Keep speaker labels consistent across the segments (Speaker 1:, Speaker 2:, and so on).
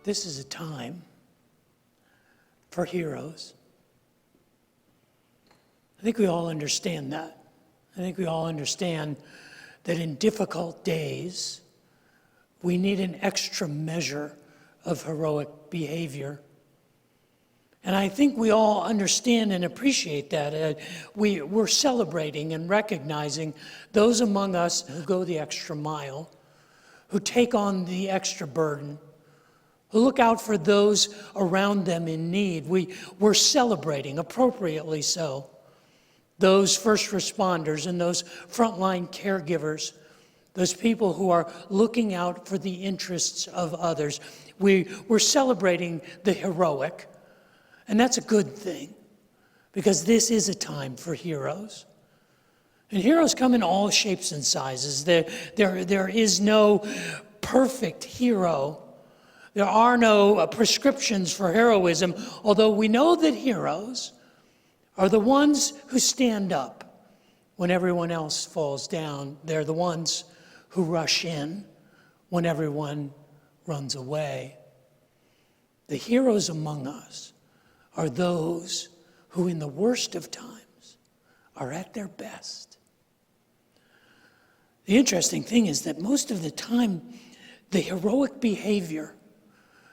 Speaker 1: This is a time for heroes. I think we all understand that. I think we all understand that in difficult days, we need an extra measure of heroic behavior. And I think we all understand and appreciate that. We're celebrating and recognizing those among us who go the extra mile, who take on the extra burden, who look out for those around them in need. We're celebrating, appropriately so, those first responders and those frontline caregivers, those people who are looking out for the interests of others. We're celebrating the heroic, and that's a good thing, because this is a time for heroes. And heroes come in all shapes and sizes. There is no perfect hero. There are no prescriptions for heroism, although we know that heroes are the ones who stand up when everyone else falls down. They're the ones who rush in when everyone runs away. The heroes among us are those who, in the worst of times, are at their best. The interesting thing is that most of the time, the heroic behavior,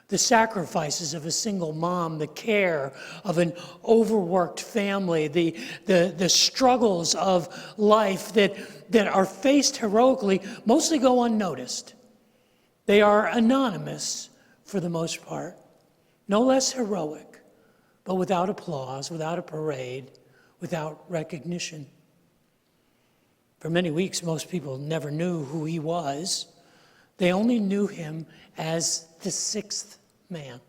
Speaker 1: the sacrifices of a single mom, the care of an overworked family, the struggles of life that are faced heroically mostly go unnoticed. They are anonymous for the most part, no less heroic, but without applause, without a parade, without recognition. For many weeks, most people never knew who he was. They only knew him as the sixth man.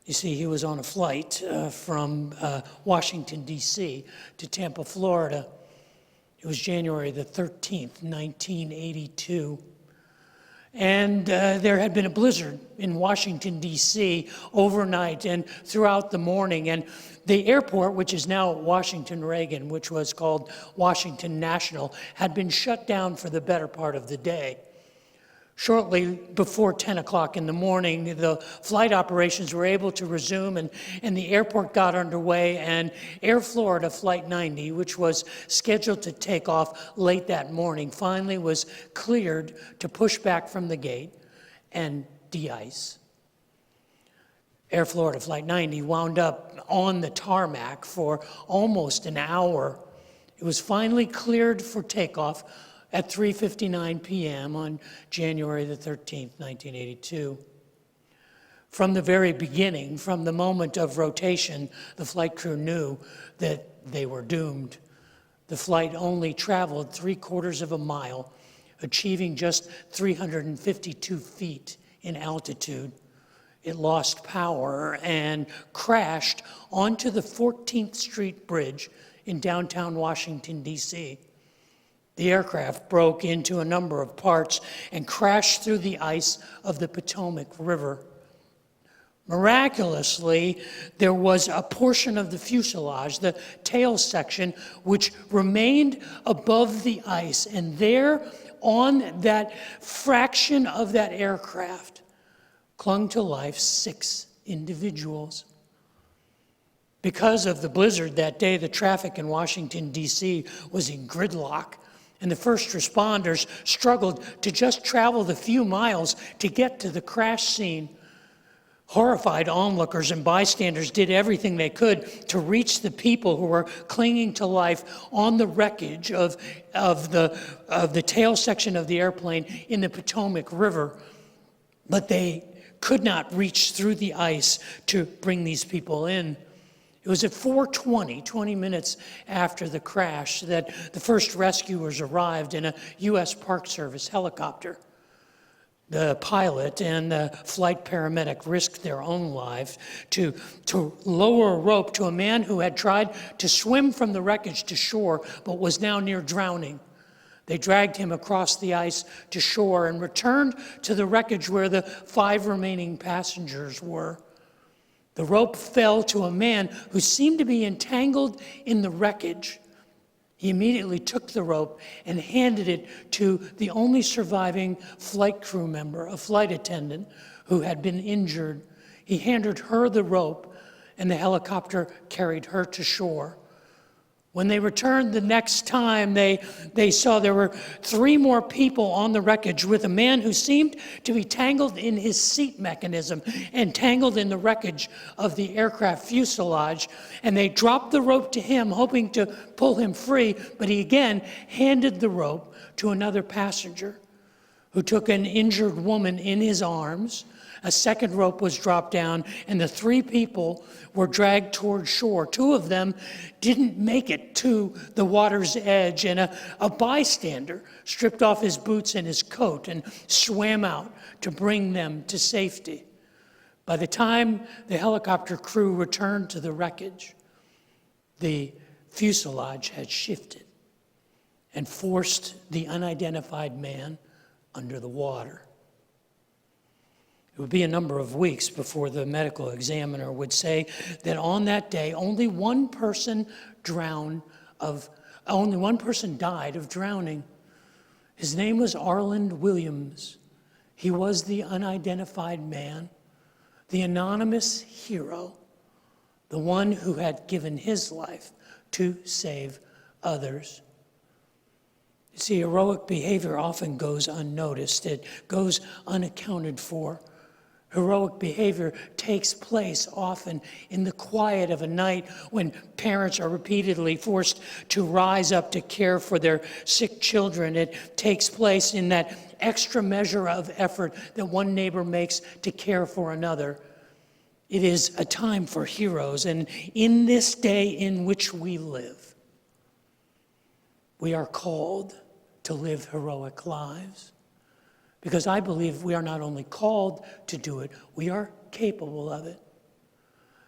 Speaker 1: You see, he was on a flight from Washington, D.C. to Tampa, Florida. It was January the 13th, 1982. And there had been a blizzard in Washington, D.C. overnight and throughout the morning. And the airport, which is now Washington Reagan, which was called Washington National, had been shut down for the better part of the day. Shortly before 10 o'clock in the morning, the flight operations were able to resume, and the airport got underway, and Air Florida Flight 90, which was scheduled to take off late that morning, finally was cleared to push back from the gate and de-ice. Air Florida Flight 90 wound up on the tarmac for almost an hour. It was finally cleared for takeoff at 3:59 p.m. on January the 13th, 1982. From the very beginning, from the moment of rotation, the flight crew knew that they were doomed. The flight only traveled 3/4 of a mile, achieving just 352 feet in altitude. It lost power and crashed onto the 14th Street Bridge in downtown Washington, D.C. The aircraft broke into a number of parts and crashed through the ice of the Potomac River. Miraculously, there was a portion of the fuselage, the tail section, which remained above the ice. And there, on that fraction of that aircraft, clung to life 6 individuals. Because of the blizzard that day, the traffic in Washington, D.C. was in gridlock. And the first responders struggled to just travel the few miles to get to the crash scene. Horrified onlookers and bystanders did everything they could to reach the people who were clinging to life on the wreckage of the tail section of the airplane in the Potomac River. But they could not reach through the ice to bring these people in. It was at 4:20, 20 minutes after the crash, that the first rescuers arrived in a U.S. Park Service helicopter. The pilot and the flight paramedic risked their own lives to lower a rope to a man who had tried to swim from the wreckage to shore, but was now near drowning. They dragged him across the ice to shore and returned to the wreckage where the 5 remaining passengers were. The rope fell to a man who seemed to be entangled in the wreckage. He immediately took the rope and handed it to the only surviving flight crew member, a flight attendant who had been injured. He handed her the rope, and the helicopter carried her to shore. When they returned the next time, they saw there were 3 more people on the wreckage with a man who seemed to be tangled in his seat mechanism and tangled in the wreckage of the aircraft fuselage. And they dropped the rope to him, hoping to pull him free, but he again handed the rope to another passenger who took an injured woman in his arms. A second rope was dropped down, and the 3 people were dragged toward shore. 2 of them didn't make it to the water's edge, and a bystander stripped off his boots and his coat and swam out to bring them to safety. By the time the helicopter crew returned to the wreckage, the fuselage had shifted and forced the unidentified man under the water. It would be a number of weeks before the medical examiner would say that on that day, only one person died of drowning. His name was Arland Williams. He was the unidentified man, the anonymous hero, the one who had given his life to save others. You see, heroic behavior often goes unnoticed. It goes unaccounted for. Heroic behavior takes place often in the quiet of a night when parents are repeatedly forced to rise up to care for their sick children. It takes place in that extra measure of effort that one neighbor makes to care for another. It is a time for heroes, and in this day in which we live, we are called to live heroic lives. Because I believe we are not only called to do it, we are capable of it.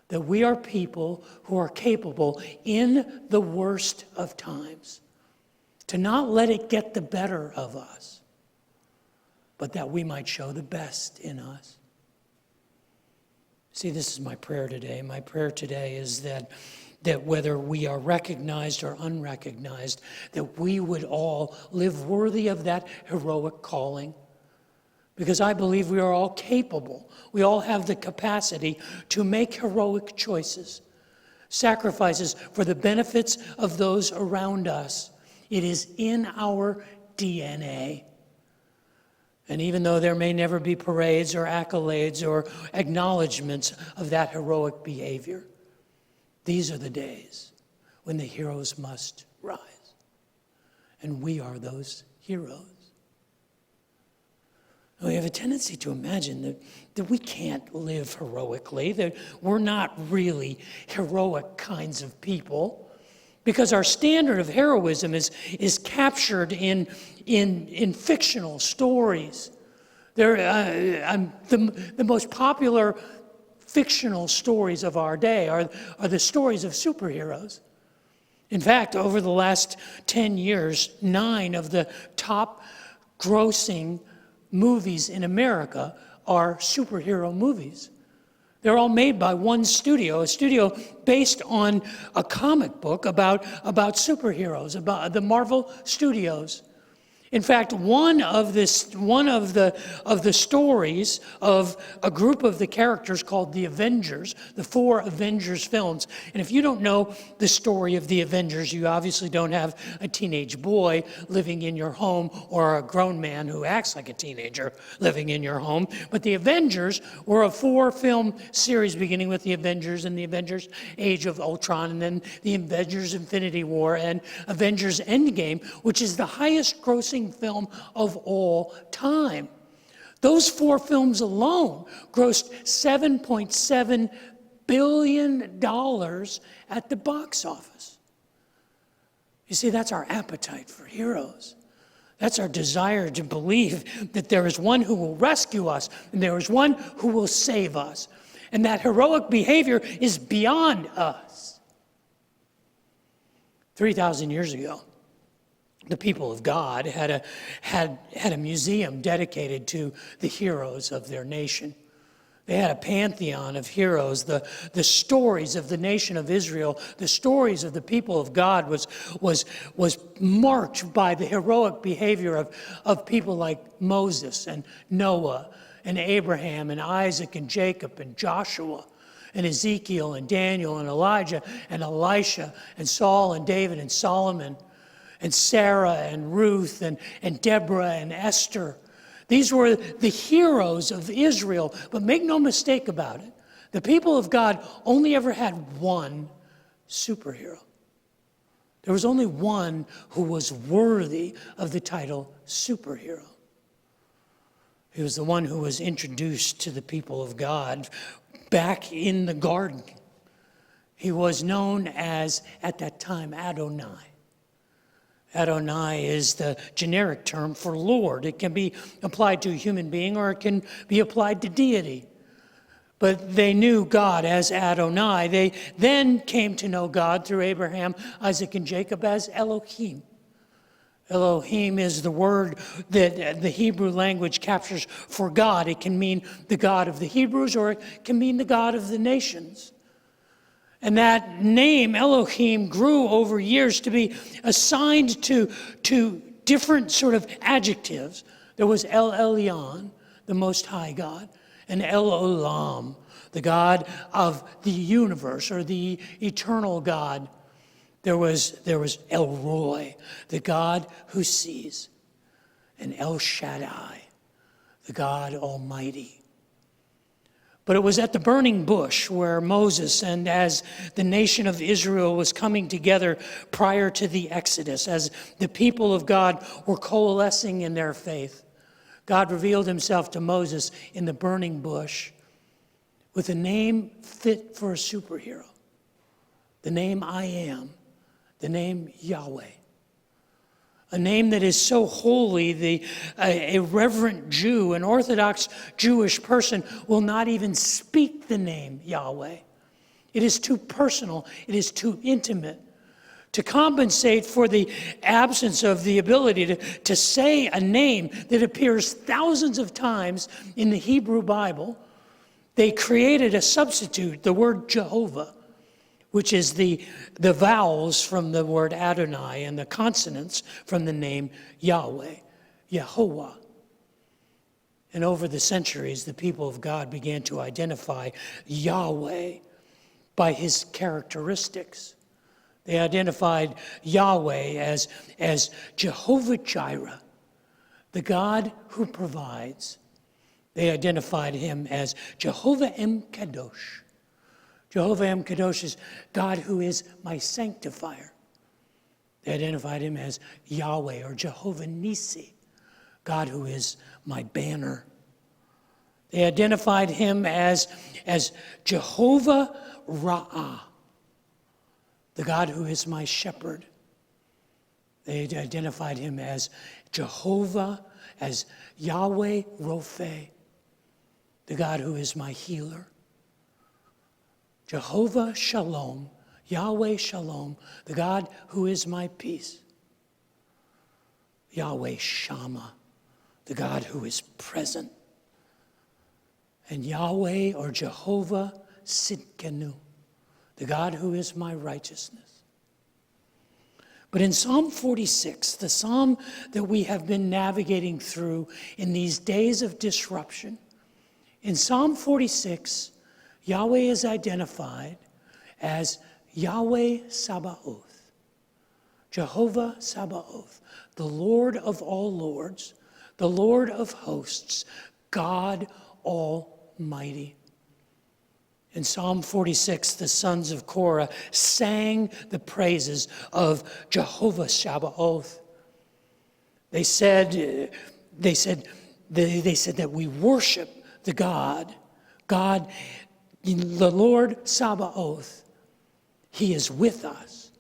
Speaker 1: That we are people who are capable in the worst of times to not let it get the better of us, but that we might show the best in us. See, this is my prayer today. My prayer today is that whether we are recognized or unrecognized, that we would all live worthy of that heroic calling. Because I believe we are all capable. We all have the capacity to make heroic choices, sacrifices for the benefits of those around us. It is in our DNA. And even though there may never be parades or accolades or acknowledgments of that heroic behavior, these are the days when the heroes must rise. And we are those heroes. We have a tendency to imagine that we can't live heroically, that we're not really heroic kinds of people, because our standard of heroism is captured in fictional stories. The most popular fictional stories of our day are the stories of superheroes. In fact, over the last 10 years, 9 of the top grossing movies in America are superhero movies. They're all made by one studio, a studio based on a comic book about superheroes, about the Marvel Studios. In fact, one of the stories of a group of the characters called the Avengers, the 4 Avengers films. And if you don't know the story of the Avengers, you obviously don't have a teenage boy living in your home or a grown man who acts like a teenager living in your home. But the Avengers were a 4-film series beginning with the Avengers and the Avengers Age of Ultron, and then the Avengers Infinity War and Avengers Endgame, which is the highest grossing film of all time. Those 4 films alone grossed $7.7 billion at the box office. You see, that's our appetite for heroes. That's our desire to believe that there is one who will rescue us and there is one who will save us. And that heroic behavior is beyond us. 3,000 years ago, the people of God had a museum dedicated to the heroes of their nation. They had a pantheon of heroes. The stories of the nation of Israel, the stories of the people of God was marked by the heroic behavior of people like Moses and Noah and Abraham and Isaac and Jacob and Joshua and Ezekiel and Daniel and Elijah and Elisha and Saul and David and Solomon and Sarah and Ruth and Deborah and Esther. These were the heroes of Israel, but make no mistake about it. The people of God only ever had one superhero. There was only one who was worthy of the title superhero. He was the one who was introduced to the people of God back in the garden. He was known as, at that time, Adonai. Adonai is the generic term for Lord. It can be applied to a human being or it can be applied to deity. But they knew God as Adonai. They then came to know God through Abraham, Isaac, and Jacob as Elohim. Elohim is the word that the Hebrew language captures for God. It can mean the God of the Hebrews or it can mean the God of the nations. And that name, Elohim, grew over years to be assigned to different sort of adjectives. There was El Elyon, the Most High God, and El Olam, the God of the universe or the eternal God. There was El Roy, the God who sees, and El Shaddai, the God Almighty. But it was at the burning bush where Moses, and as the nation of Israel was coming together prior to the Exodus, as the people of God were coalescing in their faith, God revealed himself to Moses in the burning bush with a name fit for a superhero. The name I Am, the name Yahweh. A name that is so holy, a reverent Jew, an Orthodox Jewish person will not even speak the name Yahweh. It is too personal. It is too intimate. To compensate for the absence of the ability to say a name that appears thousands of times in the Hebrew Bible, they created a substitute, the word Jehovah, which is the vowels from the word Adonai and the consonants from the name Yahweh, Yehovah. And over the centuries, the people of God began to identify Yahweh by his characteristics. They identified Yahweh as Jehovah Jireh, the God who provides. They identified him as Jehovah Em Kadosh. Jehovah Em Kadosh is God who is my sanctifier. They identified him as Yahweh or Jehovah Nissi, God who is my banner. They identified him as Jehovah Ra'ah, the God who is my shepherd. They identified him as Jehovah, as Yahweh Rophe, the God who is my healer. Jehovah Shalom, Yahweh Shalom, the God who is my peace. Yahweh Shammah, the God who is present. And Yahweh or Jehovah Sidkenu, the God who is my righteousness. But in Psalm 46, the psalm that we have been navigating through in these days of disruption, in Psalm 46, Yahweh is identified as Yahweh Sabaoth, Jehovah Sabaoth, the Lord of all lords, the Lord of hosts, God Almighty. In Psalm 46, the sons of Korah sang the praises of Jehovah Sabaoth. They said that we worship the God, the Lord Sabaoth. He is with us.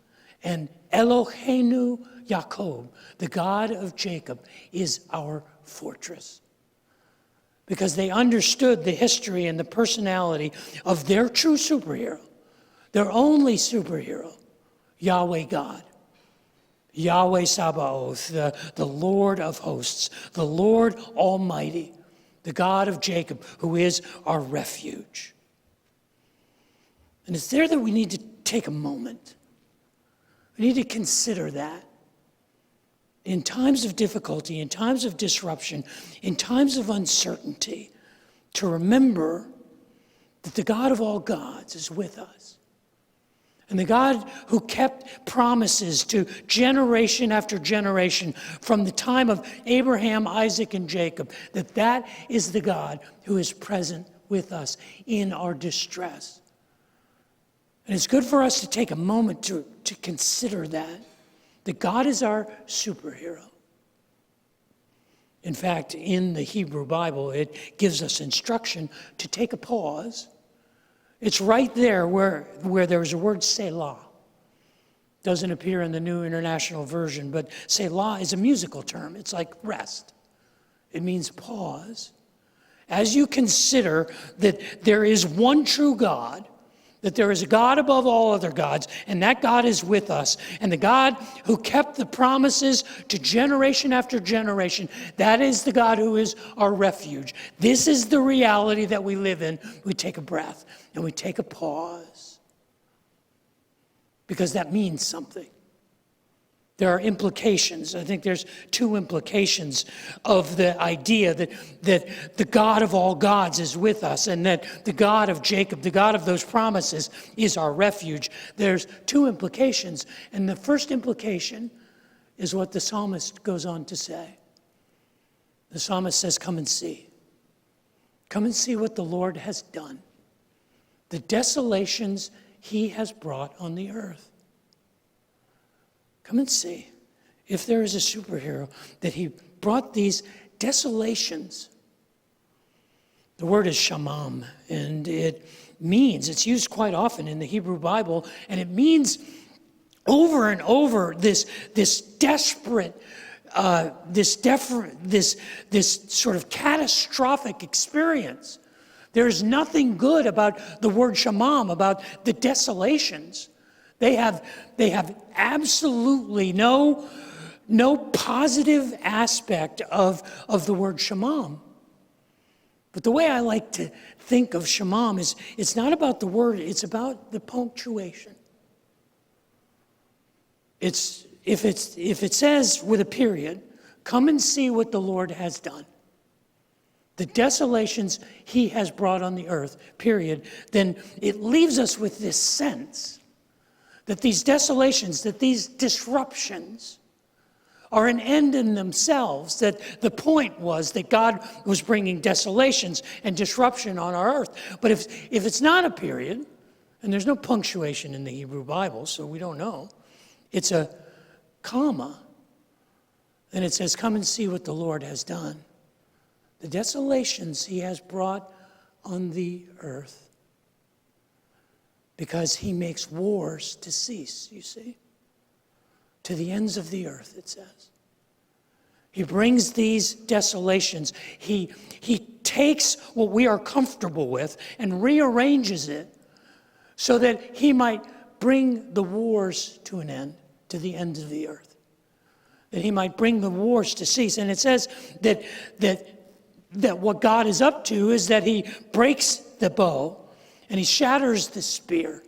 Speaker 1: And Eloheinu Yaakov, the God of Jacob, is our fortress. Because they understood the history and the personality of their true superhero, their only superhero, Yahweh God, Yahweh Sabaoth, the Lord of hosts, the Lord Almighty, the God of Jacob, who is our refuge. And it's there that we need to take a moment. We need to consider that. In times of difficulty, in times of disruption, in times of uncertainty, to remember that the God of all gods is with us. And the God who kept promises to generation after generation from the time of Abraham, Isaac, and Jacob, that is the God who is present with us in our distress. And it's good for us to take a moment to consider that God is our superhero. In fact, in the Hebrew Bible, it gives us instruction to take a pause. It's right there where there's a word Selah. Doesn't appear in the New International Version, but Selah is a musical term. It's like rest. It means pause. As you consider that there is one true God, that there is a God above all other gods, and that God is with us, and the God who kept the promises to generation after generation, that is the God who is our refuge. This is the reality that we live in. We take a breath and we take a pause, because that means something. There are implications. I think there's two implications of the idea that the God of all gods is with us, and that the God of Jacob, the God of those promises, is our refuge. There's two implications. And the first implication is what the psalmist goes on to say. The psalmist says, "Come and see. Come and see what the Lord has done. The desolations he has brought on the earth." Come and see if there is a superhero, that he brought these desolations. The word is shamam, and it's used quite often in the Hebrew Bible, and it means over and over this desperate, this sort of catastrophic experience. There's nothing good about the word shamam, about the desolations. They have absolutely no positive aspect of the word shamam. But the way I like to think of shamam is it's not about the word, it's about the punctuation. If it says with a period, "Come and see what the Lord has done, the desolations he has brought on the earth," period, then it leaves us with this sense that these desolations, that these disruptions are an end in themselves, that the point was that God was bringing desolations and disruption on our earth. But if it's not a period, and there's no punctuation in the Hebrew Bible, so we don't know, it's a comma, and it says, "Come and see what the Lord has done. The desolations he has brought on the earth." Because he makes wars to cease, you see. To the ends of the earth, it says. He brings these desolations. He takes what we are comfortable with and rearranges it so that he might bring the wars to an end, to the ends of the earth. That he might bring the wars to cease. And it says that what God is up to is that he breaks the bow, and he shatters the spear,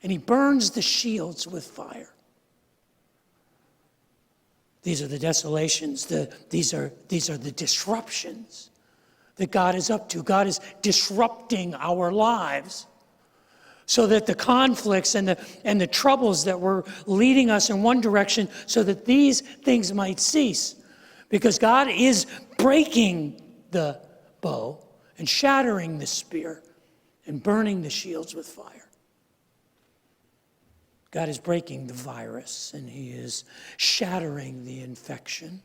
Speaker 1: and he burns the shields with fire. These are the desolations. These are the disruptions that God is up to. God is disrupting our lives so that the conflicts and the troubles that were leading us in one direction, so that these things might cease. Because God is breaking the bow and shattering the spear and burning the shields with fire. God is breaking the virus, and he is shattering the infection.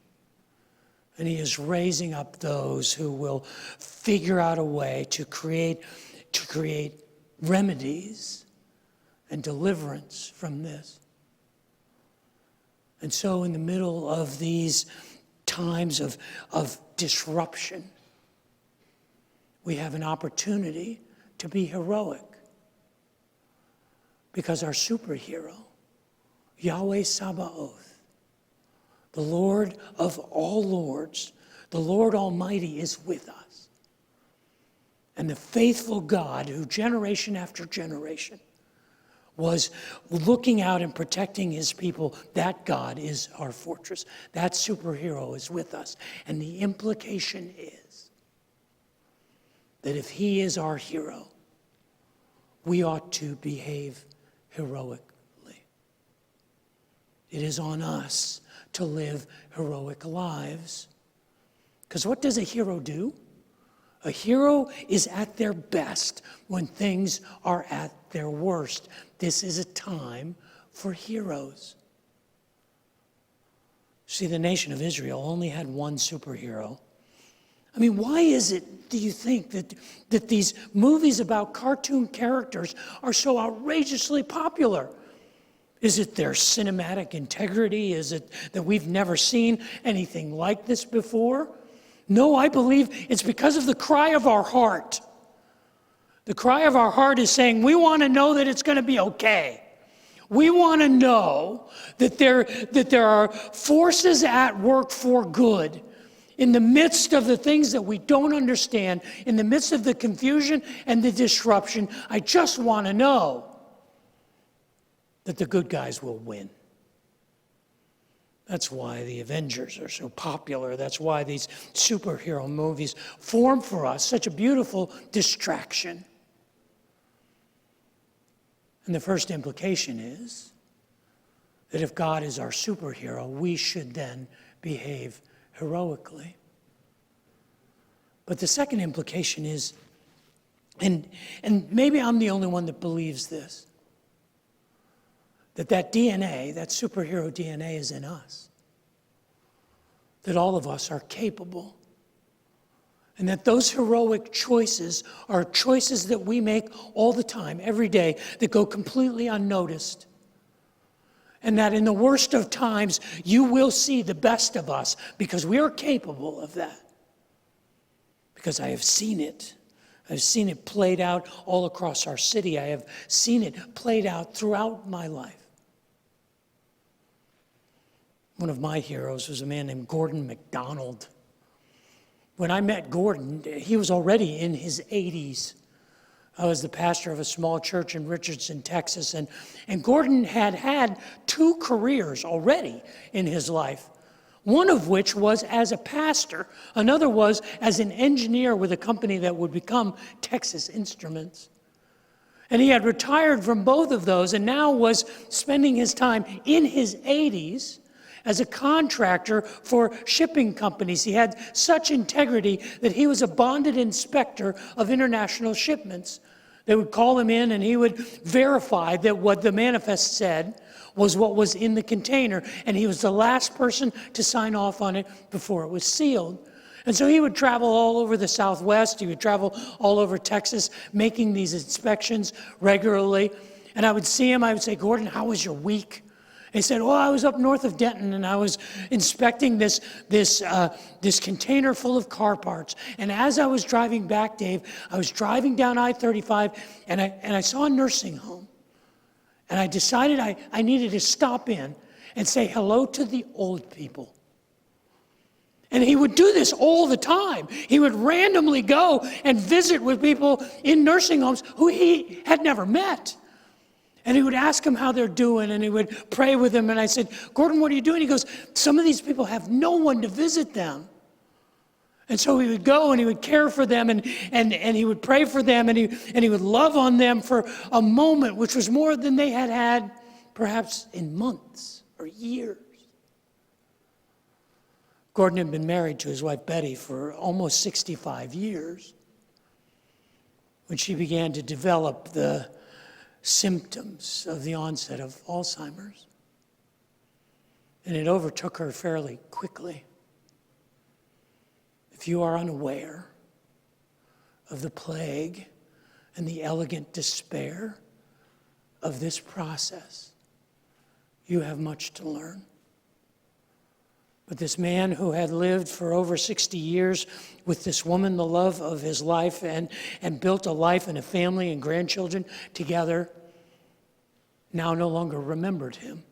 Speaker 1: And he is raising up those who will figure out a way to create remedies and deliverance from this. And so in the middle of these times of disruption, we have an opportunity to be heroic, because our superhero, Yahweh Sabaoth, the Lord of all lords, the Lord Almighty, is with us. And the faithful God who generation after generation was looking out and protecting his people, that God is our fortress. That superhero is with us. And the implication is that if he is our hero, we ought to behave heroically. It is on us to live heroic lives. Because what does a hero do? A hero is at their best when things are at their worst. This is a time for heroes. See, the nation of Israel only had one superhero. I mean, why is it, do you think, that these movies about cartoon characters are so outrageously popular? Is it their cinematic integrity? Is it that we've never seen anything like this before? No, I believe it's because of the cry of our heart. The cry of our heart is saying, we want to know that it's going to be okay. We want to know that there are forces at work for good. In the midst of the things that we don't understand, in the midst of the confusion and the disruption, I just want to know that the good guys will win. That's why the Avengers are so popular. That's why these superhero movies form for us such a beautiful distraction. And the first implication is that if God is our superhero, we should then behave heroically. But the second implication is, and maybe I'm the only one that believes this, that DNA, that superhero DNA is in us. That all of us are capable. And that those heroic choices are choices that we make all the time, every day, that go completely unnoticed. And that in the worst of times, you will see the best of us because we are capable of that. Because I have seen it. I've seen it played out all across our city. I have seen it played out throughout my life. One of my heroes was a man named Gordon MacDonald. When I met Gordon, he was already in his 80s. I was the pastor of a small church in Richardson, Texas, and Gordon had had 2 careers already in his life. One of which was as a pastor. Another was as an engineer with a company that would become Texas Instruments. And he had retired from both of those and now was spending his time in his 80s as a contractor for shipping companies. He had such integrity that he was a bonded inspector of international shipments. They would call him in and he would verify that what the manifest said was what was in the container. And he was the last person to sign off on it before it was sealed. And so he would travel all over the Southwest. He would travel all over Texas, making these inspections regularly. And I would see him, I would say, Gordon, how was your week? He said, well, I was up north of Denton and I was inspecting this container full of car parts. And as I was driving back, Dave, I was driving down I-35 and I saw a nursing home. And I decided I needed to stop in and say hello to the old people. And he would do this all the time. He would randomly go and visit with people in nursing homes who he had never met. And he would ask them how they're doing, and he would pray with them. And I said, Gordon, what are you doing? He goes, some of these people have no one to visit them. And so he would go and he would care for them and he would pray for them and he would love on them for a moment, which was more than they had had perhaps in months or years. Gordon had been married to his wife Betty for almost 65 years when she began to develop the symptoms of the onset of Alzheimer's. And it overtook her fairly quickly. If you are unaware of the plague and the elegant despair of this process, you have much to learn. But this man who had lived for over 60 years with this woman, the love of his life, and built a life and a family and grandchildren together, now no longer remembered him.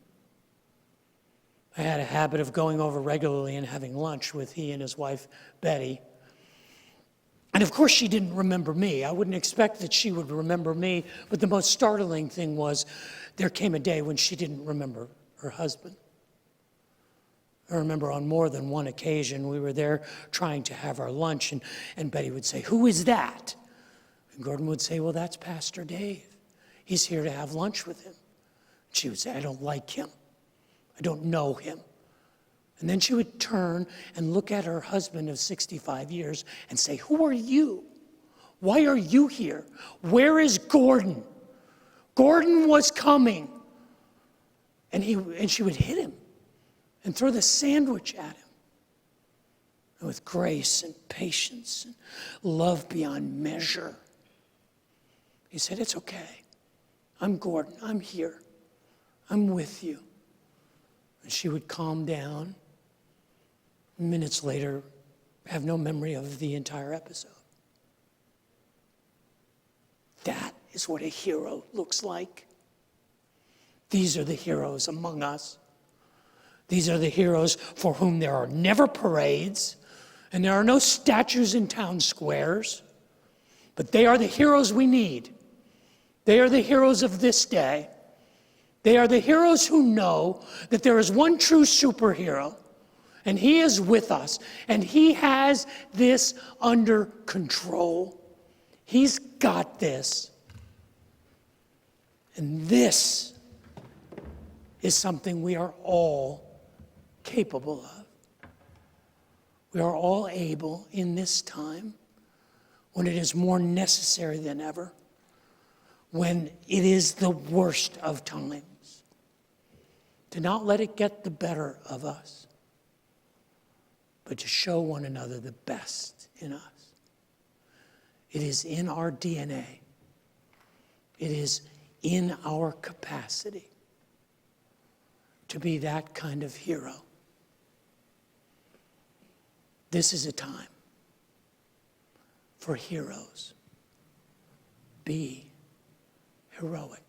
Speaker 1: I had a habit of going over regularly and having lunch with he and his wife, Betty. And of course, she didn't remember me. I wouldn't expect that she would remember me, but the most startling thing was there came a day when she didn't remember her husband. I remember on more than one occasion, we were there trying to have our lunch, and Betty would say, "Who is that?" And Gordon would say, "Well, that's Pastor Dave. He's here to have lunch with him." She would say, "I don't like him. I don't know him." And then she would turn and look at her husband of 65 years and say, "Who are you? Why are you here? Where is Gordon? Gordon was coming." And she would hit him and throw the sandwich at him. And with grace and patience and love beyond measure, he said, "It's okay. I'm Gordon. I'm here. I'm with you." And she would calm down. Minutes later, have no memory of the entire episode. That is what a hero looks like. These are the heroes among us. These are the heroes for whom there are never parades and there are no statues in town squares, but they are the heroes we need. They are the heroes of this day. They are the heroes who know that there is one true superhero, and he is with us, and he has this under control. He's got this. And this is something we are all capable of. We are all able in this time, when it is more necessary than ever, when it is the worst of times, to not let it get the better of us, but to show one another the best in us. It is in our DNA. It is in our capacity to be that kind of hero. This is a time for heroes. Be heroic.